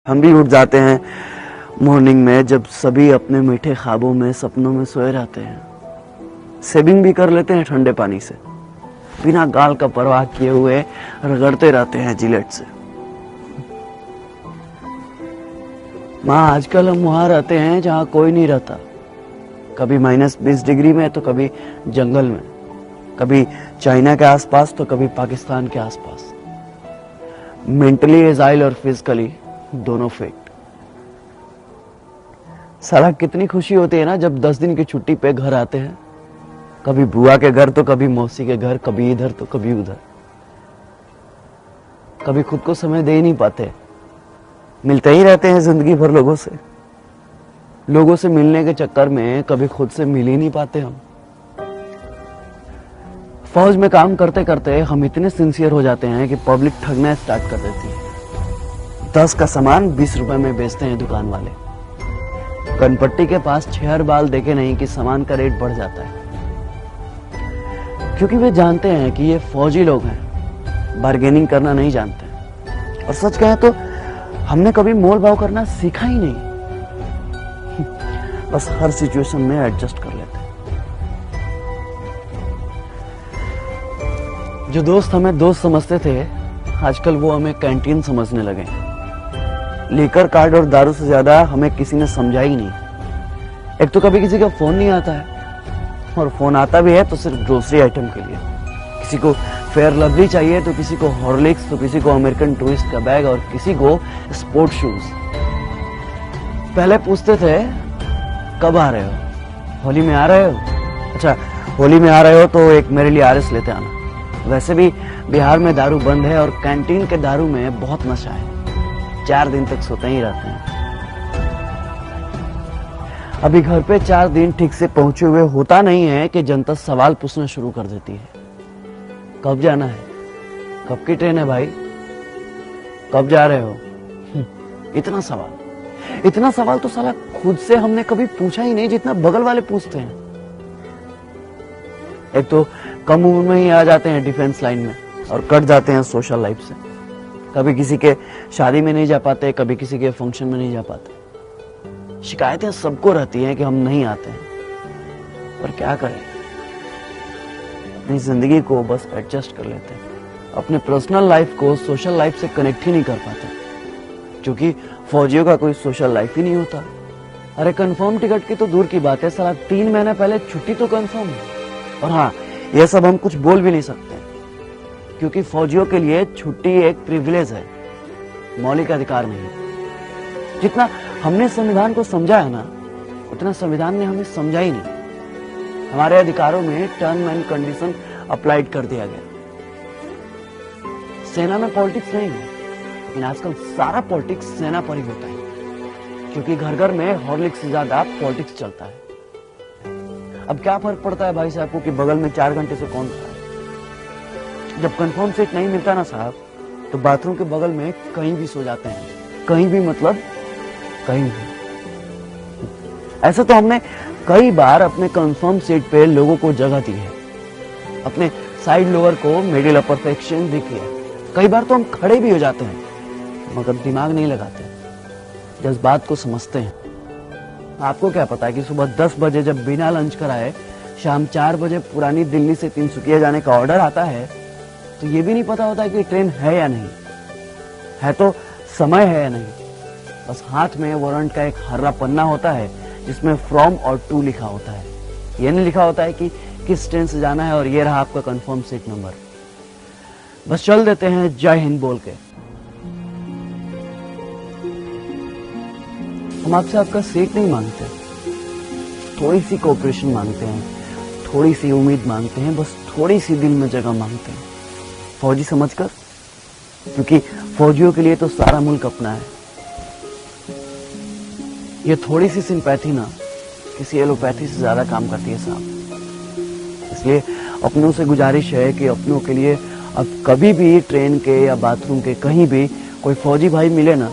हम भी उठ जाते हैं मॉर्निंग में जब सभी अपने मीठे ख्वाबों में सपनों में सोए रहते हैं। सेविंग भी कर लेते हैं ठंडे पानी से, बिना गाल का परवाह किए हुए रगड़ते रहते हैं जिलेट से। माँ आजकल हम वहां रहते हैं जहां कोई नहीं रहता, कभी -20 डिग्री में तो कभी जंगल में, कभी चाइना के आसपास तो कभी पाकिस्तान के आसपास। मेंटली एजाइल और फिजिकली दोनों फेक। साला कितनी खुशी होती है ना जब 10 दिन की छुट्टी पे घर आते हैं, कभी बुआ के घर तो कभी मौसी के घर, कभी इधर तो कभी उधर। कभी खुद को समय दे ही नहीं पाते, मिलते ही रहते हैं जिंदगी भर लोगों से। लोगों से मिलने के चक्कर में कभी खुद से मिल ही नहीं पाते हम। फौज में काम करते करते हम इतने सिंसियर हो जाते हैं कि पब्लिक ठगना स्टार्ट कर देती है। 10 का सामान 20 रुपए में बेचते हैं दुकान वाले। कनपट्टी के पास 6 बाल देखे नहीं कि सामान का रेट बढ़ जाता है, क्योंकि वे जानते हैं कि ये फौजी लोग हैं, बार्गेनिंग करना नहीं जानते। और सच कहें तो हमने कभी मोल भाव करना सीखा ही नहीं, बस हर सिचुएशन में एडजस्ट कर लेते हैं। जो दोस्त हमें दोस्त समझते थे, आजकल वो हमें कैंटीन समझने लगे। लीकर कार्ड और दारू से ज्यादा हमें किसी ने समझा ही नहीं। एक तो कभी किसी का फोन नहीं आता है, और फोन आता भी है तो सिर्फ ग्रोसरी आइटम के लिए। किसी को फेयर लवली चाहिए तो किसी को हॉर्लिक्स, तो किसी को अमेरिकन टूरिस्ट का बैग, और किसी को स्पोर्ट शूज। पहले पूछते थे कब आ रहे हो, होली में आ रहे हो? अच्छा, होली में आ रहे हो तो एक मेरे लिए आरएस लेते आना। वैसे भी बिहार में दारू बंद है और कैंटीन के दारू में बहुत नशा है, 4 दिन तक सोते ही रहते हैं। अभी घर पे 4 दिन ठीक से पहुंचे हुए होता नहीं है कि जनता सवाल पूछना शुरू कर देती है। कब जाना है? कब की ट्रेन है भाई? कब जा रहे हो? इतना सवाल तो साला खुद से हमने कभी पूछा ही नहीं जितना बगल वाले पूछते हैं। एक तो कम उम्र में ही आ जाते हैं डिफेंस लाइन में और कट जाते हैं सोशल लाइफ से। कभी किसी के शादी में नहीं जा पाते, कभी किसी के फंक्शन में नहीं जा पाते। शिकायतें सबको रहती हैं कि हम नहीं आते हैं, पर क्या करें, अपनी जिंदगी को बस एडजस्ट कर लेते हैं। अपने पर्सनल लाइफ को सोशल लाइफ से कनेक्ट ही नहीं कर पाते, क्योंकि फौजियों का कोई सोशल लाइफ ही नहीं होता। अरे कंफर्म टिकट की तो दूर की बात है, साला 3 महीने पहले छुट्टी तो कंफर्म है। और हाँ, यह सब हम कुछ बोल भी नहीं सकते, क्योंकि फौजियों के लिए छुट्टी एक प्रिविलेज है, मौलिक अधिकार नहीं। जितना हमने संविधान को समझा है ना, उतना संविधान ने हमें समझा ही नहीं। हमारे अधिकारों में टर्म एंड कंडीशन अप्लाइड कर दिया गया। सेना में पॉलिटिक्स नहीं है, लेकिन आजकल सारा पॉलिटिक्स सेना पर ही होता है, क्योंकि घर घर में हॉर्लिक्स से ज्यादा पॉलिटिक्स चलता है। अब क्या फर्क पड़ता है भाई साहब को कि बगल में 4 घंटे से कौन खड़ा है? जब कंफर्म सीट नहीं मिलता ना साहब, तो बाथरूम के बगल में कहीं भी सो जाते हैं। कहीं भी मतलब कहीं भी। ऐसा तो हमने कई बार अपने कंफर्म सीट पे लोगों को जगह दी है, अपने साइड लोअर को मिडिल अपर सेक्शन दी है। कई बार तो हम खड़े भी हो जाते हैं, मगर दिमाग नहीं लगाते, जज्बात को समझते हैं। आपको क्या पता है कि सुबह 10 बजे जब बिना लंच कराए शाम 4 बजे पुरानी दिल्ली से तिनसुकिया जाने का ऑर्डर आता है, तो ये भी नहीं पता होता है कि ट्रेन है या नहीं है, तो समय है या नहीं। बस हाथ में वारंट का एक हरा पन्ना होता है जिसमें फ्रॉम और टू लिखा होता है। ये नहीं लिखा होता है कि किस ट्रेन से जाना है और ये रहा आपका कंफर्म सीट नंबर। बस चल देते हैं जय हिंद बोल के। हम आपसे आपका सीट नहीं मांगते, थोड़ी सी कोऑपरेशन मांगते हैं, थोड़ी सी उम्मीद मांगते हैं, बस थोड़ी सी दिल में जगह मांगते हैं, फौजी समझकर। क्योंकि फौजियों के लिए तो सारा मुल्क अपना है। ये थोड़ी सी सिंपैथी ना किसी एलोपैथी से ज्यादा काम करती है साहब। इसलिए अपनों से गुजारिश है कि अपनों के लिए अब कभी भी ट्रेन के या बाथरूम के कहीं भी कोई फौजी भाई मिले ना,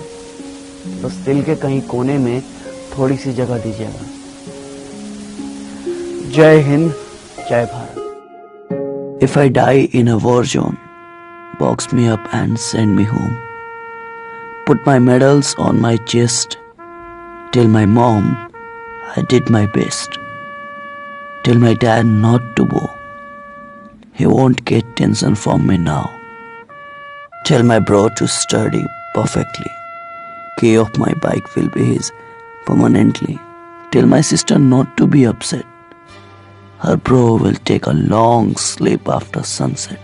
तो दिल के कहीं कोने में थोड़ी सी जगह दीजिएगा। जय हिंद, जय Bharat. If I die in a war zone, box me up and send me home. Put my medals on my chest. Tell my mom I did my best. Tell my dad not to go. He won't get tension from me now. Tell my bro to study perfectly. Key of my bike will be his permanently. Tell my sister not to be upset. Her bro will take a long sleep after sunset.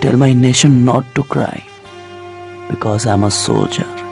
Tell my nation not to cry because I'm a soldier.